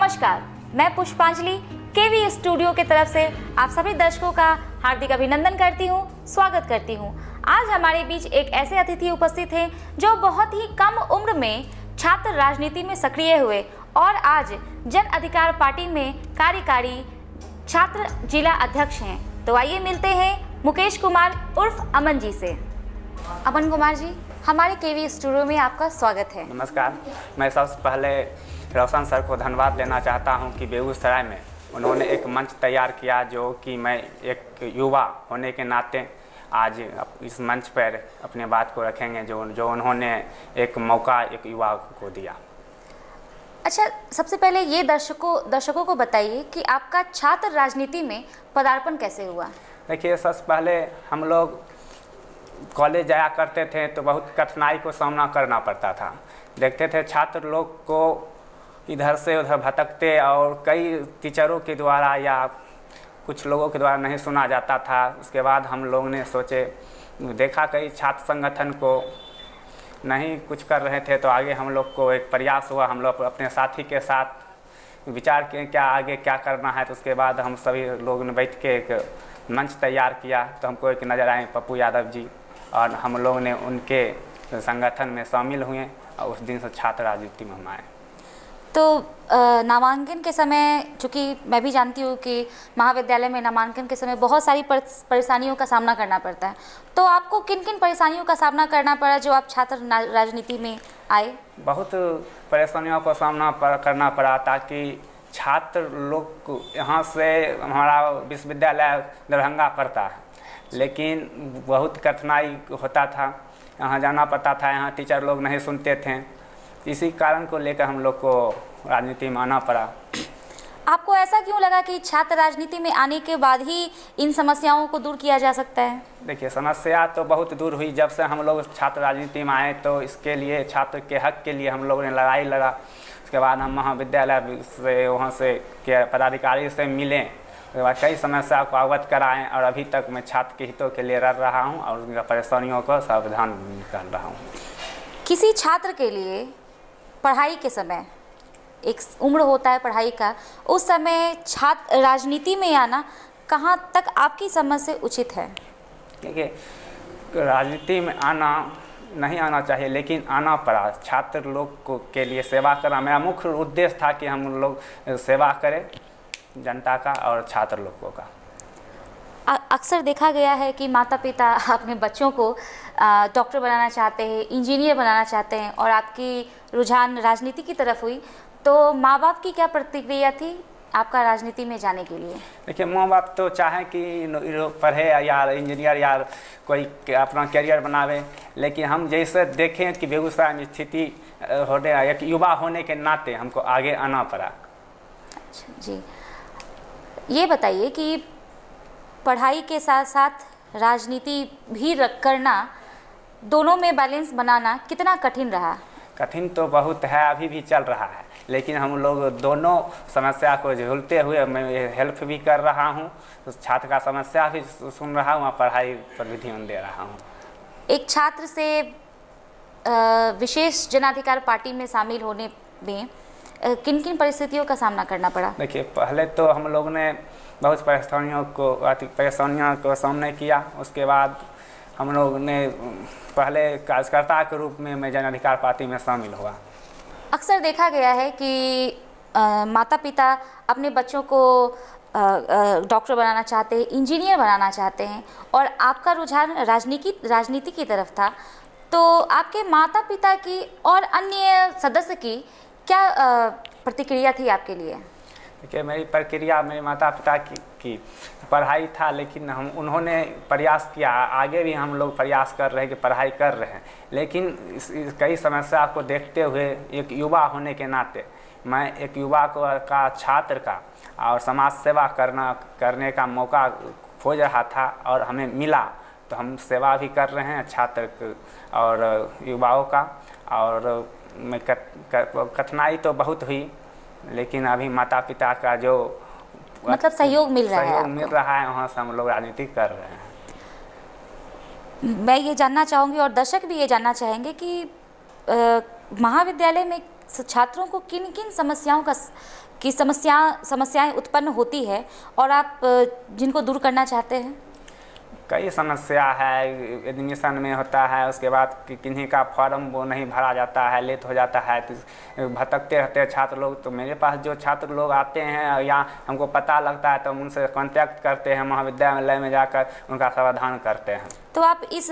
नमस्कार, मैं पुष्पांजलि केवी स्टूडियो के तरफ से आप सभी दर्शकों का हार्दिक अभिनंदन करती हूँ, स्वागत करती हूँ। आज हमारे बीच एक ऐसे अतिथि उपस्थित हैं जो बहुत ही कम उम्र में छात्र राजनीति में सक्रिय हुए और आज जन अधिकार पार्टी में कार्यकारी छात्र जिला अध्यक्ष हैं। तो आइए मिलते हैं मुकेश कुमार उर्फ अमन जी से। अमन कुमार जी, हमारे केवी स्टूडियो में आपका स्वागत है। नमस्कार। मैं सबसे पहले रोशन सर को धन्यवाद देना चाहता हूं कि बेगूसराय में उन्होंने एक मंच तैयार किया, जो कि मैं एक युवा होने के नाते आज इस मंच पर अपने बात को रखेंगे, जो उन्होंने एक मौका एक युवा को दिया। अच्छा, सबसे पहले ये दर्शकों को बताइए कि आपका छात्र राजनीति में पदार्पण कैसे हुआ? देखिए, सबसे पहले हम लोग कॉलेज जाया करते थे तो बहुत कठिनाई को सामना करना पड़ता था। देखते थे छात्र लोग को इधर से उधर भटकते और कई टीचरों के द्वारा या कुछ लोगों के द्वारा नहीं सुना जाता था। उसके बाद हम लोग ने सोचे, देखा कई छात्र संगठन को नहीं कुछ कर रहे थे, तो आगे हम लोग को एक प्रयास हुआ। हम लोग अपने साथी के साथ विचार किए क्या आगे क्या करना है। तो उसके बाद हम सभी लोगों ने बैठ के एक मंच तैयार किया। तो हमको एक नज़र आए पप्पू यादव जी, और हम लोग ने उनके संगठन में शामिल हुए और उस दिन से छात्र राजनीति में हम आए। तो नामांकन के समय, चूँकि मैं भी जानती हूँ कि महाविद्यालय में नामांकन के समय बहुत सारी परेशानियों का सामना करना पड़ता है, तो आपको किन किन परेशानियों का सामना करना पड़ा जो आप छात्र राजनीति में आए? बहुत परेशानियों का सामना करना पड़ा, ताकि छात्र लोग को यहाँ से हमारा विश्वविद्यालय दरभंगा पड़ता है, लेकिन बहुत कठिनाई होता था, यहाँ जाना पड़ता था, यहाँ टीचर लोग नहीं सुनते थे। इसी कारण को लेकर हम लोग को राजनीति में आना पड़ा। आपको ऐसा क्यों लगा कि छात्र राजनीति में आने के बाद ही इन समस्याओं को दूर किया जा सकता है? देखिए, समस्या तो बहुत दूर हुई जब से हम लोग छात्र राजनीति में आए। तो इसके लिए छात्र के हक के लिए हम लोगों ने लड़ाई लड़ा। उसके बाद हम महाविद्यालय से वहाँ से के पदाधिकारी से मिले, उसके बाद कई समस्या को अवगत कराएं, और अभी तक मैं छात्र के हितों के लिए लड़ रहा हूँ और उनका परेशानियों को सावधान कर रहा हूँ। किसी छात्र के लिए पढ़ाई के समय, एक उम्र होता है पढ़ाई का, उस समय छात्र राजनीति में आना कहाँ तक आपकी समझ से उचित है? देखिए, राजनीति में आना नहीं आना चाहिए, लेकिन आना पड़ा। छात्र लोग को के लिए सेवा करना मेरा मुख्य उद्देश्य था कि हम लोग सेवा करें जनता का और छात्र लोगों का। अक्सर देखा गया है कि माता पिता अपने बच्चों को डॉक्टर बनाना चाहते हैं, इंजीनियर बनाना चाहते हैं, और आपकी रुझान राजनीति की तरफ हुई, तो माँ बाप की क्या प्रतिक्रिया थी आपका राजनीति में जाने के लिए? देखिए, माँ बाप तो चाहें कि पढ़े या इंजीनियर या कोई अपना करियर बनावे, लेकिन हम जैसे देखें कि बेगूसराय में स्थिति होने, एक युवा होने के नाते हमको आगे आना पड़ा। अच्छा जी, ये बताइए कि पढ़ाई के साथ साथ राजनीति भी करना, दोनों में बैलेंस बनाना कितना कठिन रहा? कठिन तो बहुत है, अभी भी चल रहा है, लेकिन हम लोग दोनों समस्या को झेलते हुए मैं हेल्प भी कर रहा हूँ, तो छात्र का समस्या भी सुन रहा हूँ, पढ़ाई पर भी ध्यान दे रहा हूँ। एक छात्र से विशेष जन अधिकार पार्टी में शामिल होने में किन किन परिस्थितियों का सामना करना पड़ा? देखिए, पहले तो हम लोग ने बहुत परेशानियों को सामना किया। उसके बाद हम लोग ने पहले कार्यकर्ता के रूप में मैं जन अधिकार पार्टी में शामिल हुआ। अक्सर देखा गया है कि माता पिता अपने बच्चों को डॉक्टर बनाना चाहते हैं, इंजीनियर बनाना चाहते हैं, और आपका रुझान राजनीति की तरफ था, तो आपके माता पिता की और अन्य सदस्य की क्या प्रतिक्रिया थी आपके लिए? देखिए, मेरी प्रक्रिया मेरे माता पिता की पढ़ाई था, लेकिन उन्होंने प्रयास किया, आगे भी हम लोग प्रयास कर रहे हैं कि पढ़ाई कर रहे हैं, लेकिन कई समस्या को देखते हुए एक युवा होने के नाते मैं एक युवा का छात्र का और समाज सेवा करने का मौका खोज रहा था, और हमें मिला, तो हम सेवा भी कर रहे हैं छात्र और युवाओं का। और मैं कठिनाई तो बहुत हुई, लेकिन अभी माता पिता का जो मतलब सहयोग मिल रहा है, वहाँ से हम लोग राजनीति कर रहे हैं। मैं ये जानना चाहूँगी और दर्शक भी ये जानना चाहेंगे कि महाविद्यालय में छात्रों को किन किन समस्याओं की समस्याएं उत्पन्न होती है और आप जिनको दूर करना चाहते हैं? कई समस्या है, एडमिशन में होता है, उसके बाद किन्हीं का फॉर्म वो नहीं भरा जाता है, लेट हो जाता है, तो भटकते रहते हैं छात्र लोग। तो मेरे पास जो छात्र लोग आते हैं या हमको पता लगता है तो हम उनसे कांटेक्ट करते हैं, महाविद्यालय में जाकर उनका समाधान करते हैं। तो आप इस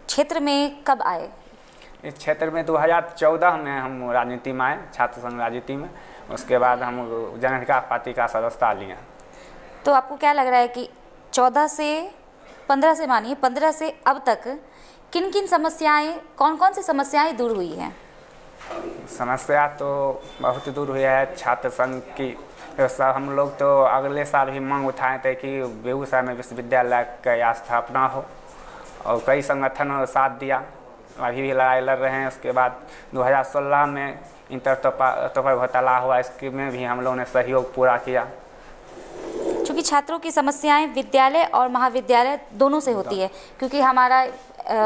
क्षेत्र में कब आए? इस क्षेत्र में 2014 में हम राजनीति में आए, छात्र संघ राजनीति में। उसके बाद हम जन अधिकार पार्टी का सदस्यता लिए। तो आपको क्या लग रहा है कि 15 से अब तक किन किन समस्याएं, कौन कौन सी समस्याएं दूर हुई हैं? समस्या तो बहुत दूर हुई है छात्र संघ की। हम लोग तो अगले साल भी मांग उठाए थे कि बेगूसराय में विश्वविद्यालय का स्थापना हो, और कई संगठनों ने साथ दिया। अभी भी लड़ाई लड़ रहे हैं। उसके बाद 2016 में इंटर तोपर घोटाला हुआ, इसके में भी हम लोगों ने सहयोग पूरा किया। क्योंकि छात्रों की समस्याएं विद्यालय और महाविद्यालय दोनों से होती है, क्योंकि हमारा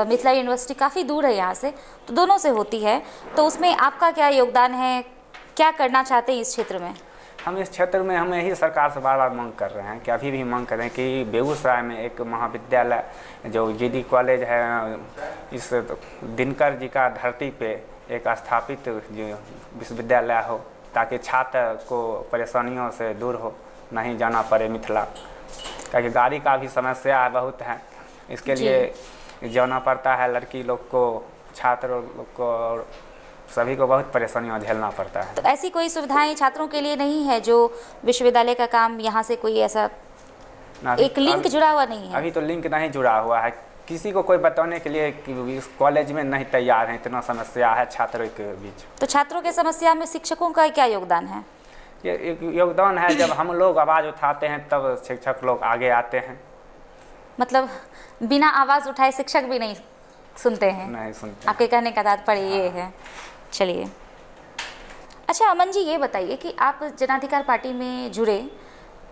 मिथिला यूनिवर्सिटी काफ़ी दूर है यहाँ से, तो दोनों से होती है। तो उसमें आपका क्या योगदान है, क्या करना चाहते हैं इस क्षेत्र में? हम इस क्षेत्र में हम यही सरकार से बार बार मांग कर रहे हैं कि अभी भी मांग कर रहे हैं कि बेगूसराय में एक महाविद्यालय जो जीडी कॉलेज है, इस दिनकर जी का धरती पे एक स्थापित विश्वविद्यालय हो, ताकि छात्र को परेशानियों से दूर हो, नहीं जाना पड़े मिथिला। क्योंकि गाड़ी का भी समस्या बहुत है, इसके लिए जाना पड़ता है लड़की लोग को, छात्र लोग को, और सभी को बहुत परेशानियां झेलना पड़ता है। तो ऐसी कोई सुविधाएं छात्रों के लिए नहीं है जो विश्वविद्यालय का काम यहाँ से कोई ऐसा एक लिंक जुड़ा हुआ नहीं है? अभी तो लिंक नहीं जुड़ा हुआ है, किसी को कोई बताने के लिए कि इस कॉलेज में नहीं तैयार है, इतना समस्या है छात्रों के बीच। तो छात्रों के समस्या में शिक्षकों का क्या योगदान है? ये एक योगदान है, जब हम लोग आवाज़ उठाते हैं तब शिक्षक लोग आगे आते हैं। मतलब बिना आवाज़ उठाए शिक्षक भी नहीं सुनते हैं? नहीं सुनते। आपके कहने का तात्पर्य ये है। चलिए, अच्छा अमन जी, ये बताइए कि आप जन अधिकार पार्टी में जुड़े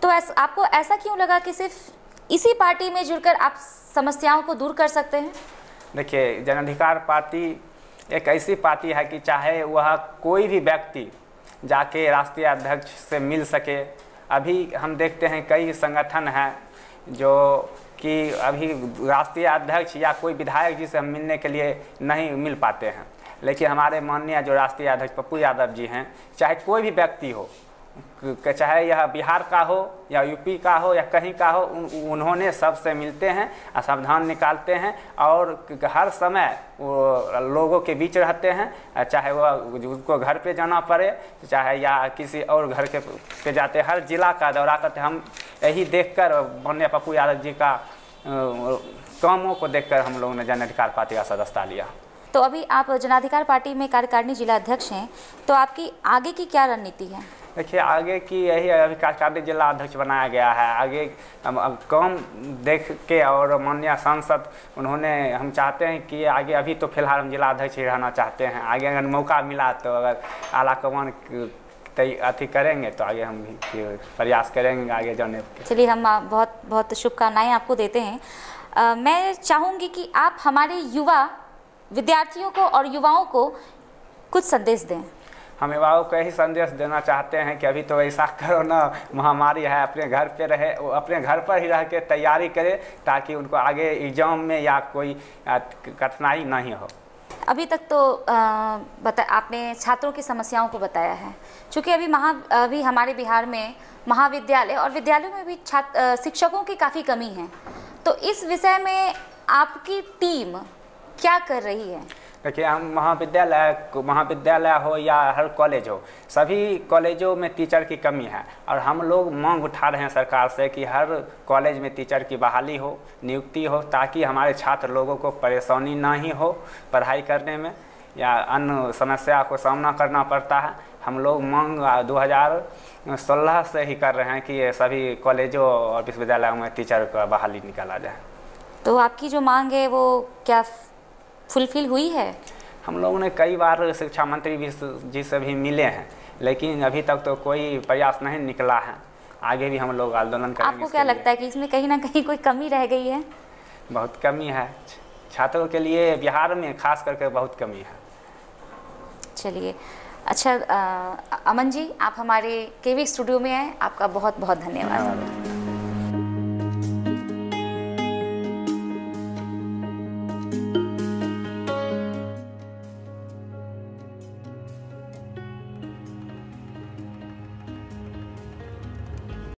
तो आपको ऐसा क्यों लगा कि सिर्फ इसी पार्टी में जुड़कर आप समस्याओं को दूर कर सकते हैं? देखिए, जन अधिकार पार्टी एक ऐसी पार्टी है कि चाहे वह कोई भी व्यक्ति जाके राष्ट्रीय अध्यक्ष से मिल सके। अभी हम देखते हैं कई संगठन हैं जो कि अभी राष्ट्रीय अध्यक्ष या कोई विधायक जी से हम मिलने के लिए नहीं मिल पाते हैं, लेकिन हमारे माननीय जो राष्ट्रीय अध्यक्ष पप्पू यादव जी हैं, चाहे कोई भी व्यक्ति हो, चाहे यह बिहार का हो या यूपी का हो या कहीं का हो, उन्होंने सबसे मिलते हैं, समाधान निकालते हैं और हर समय वो लोगों के बीच रहते हैं। चाहे वह उसको घर पे जाना पड़े, चाहे या किसी और घर के पे जाते, हर जिला का दौरा करते। हम यही देखकर माननीय पप्पू यादव जी का कामों को देखकर हम लोगों ने जन अधिकार पार्टी का सदस्यता लिया। तो अभी आप जन अधिकार पार्टी में कार्यकारिणी जिला अध्यक्ष हैं, तो आपकी आगे की क्या रणनीति है? देखिए, आगे की यही अभी कार्यकारिणी जिला अध्यक्ष बनाया गया है। आगे हम काम देख के और माननीय सांसद उन्होंने, हम चाहते हैं कि आगे, अभी तो फिलहाल हम जिला अध्यक्ष ही रहना चाहते हैं। आगे अगर मौका मिला तो अगर आला कमान अथी करेंगे तो आगे हम भी प्रयास करेंगे आगे जाने के। चलिए, हम बहुत बहुत शुभकामनाएं आपको देते हैं। मैं चाहूँगी कि आप हमारे युवा विद्यार्थियों को और युवाओं को कुछ संदेश दें। हम युवाओं को यही संदेश देना चाहते हैं कि अभी तो ऐसा कोरोना महामारी है, अपने घर पे रहे, अपने घर पर ही रह के तैयारी करें, ताकि उनको आगे एग्जाम में या कोई कठिनाई नहीं हो। अभी तक तो आपने छात्रों की समस्याओं को बताया है, क्योंकि अभी हमारे बिहार में महाविद्यालय और विद्यालयों में भी शिक्षकों की काफ़ी कमी है। तो इस विषय में आपकी टीम क्या कर रही है? देखिए, हम महाविद्यालय हो या हर कॉलेज हो, सभी कॉलेजों में टीचर की कमी है और हम लोग मांग उठा रहे हैं सरकार से कि हर कॉलेज में टीचर की बहाली हो, नियुक्ति हो, ताकि हमारे छात्र लोगों को परेशानी ना ही हो पढ़ाई करने में या अन्य समस्या को सामना करना पड़ता है। हम लोग मांग 2016 से ही कर रहे हैं कि सभी कॉलेजों और विश्वविद्यालयों में टीचर का बहाली निकाला जाए। तो आपकी जो मांग है वो क्या फुलफिल हुई है? हम लोगों ने कई बार शिक्षा मंत्री जी से भी मिले हैं, लेकिन अभी तक तो कोई प्रयास नहीं निकला है। आगे भी हम लोग आंदोलन करेंगे। आपको क्या लगता है कि इसमें कहीं ना कहीं कोई कमी रह गई है? बहुत कमी है, छात्रों के लिए बिहार में खास करके बहुत कमी है। चलिए, अच्छा, अमन जी, आप हमारे केवी स्टूडियो में आए, आपका बहुत बहुत धन्यवाद।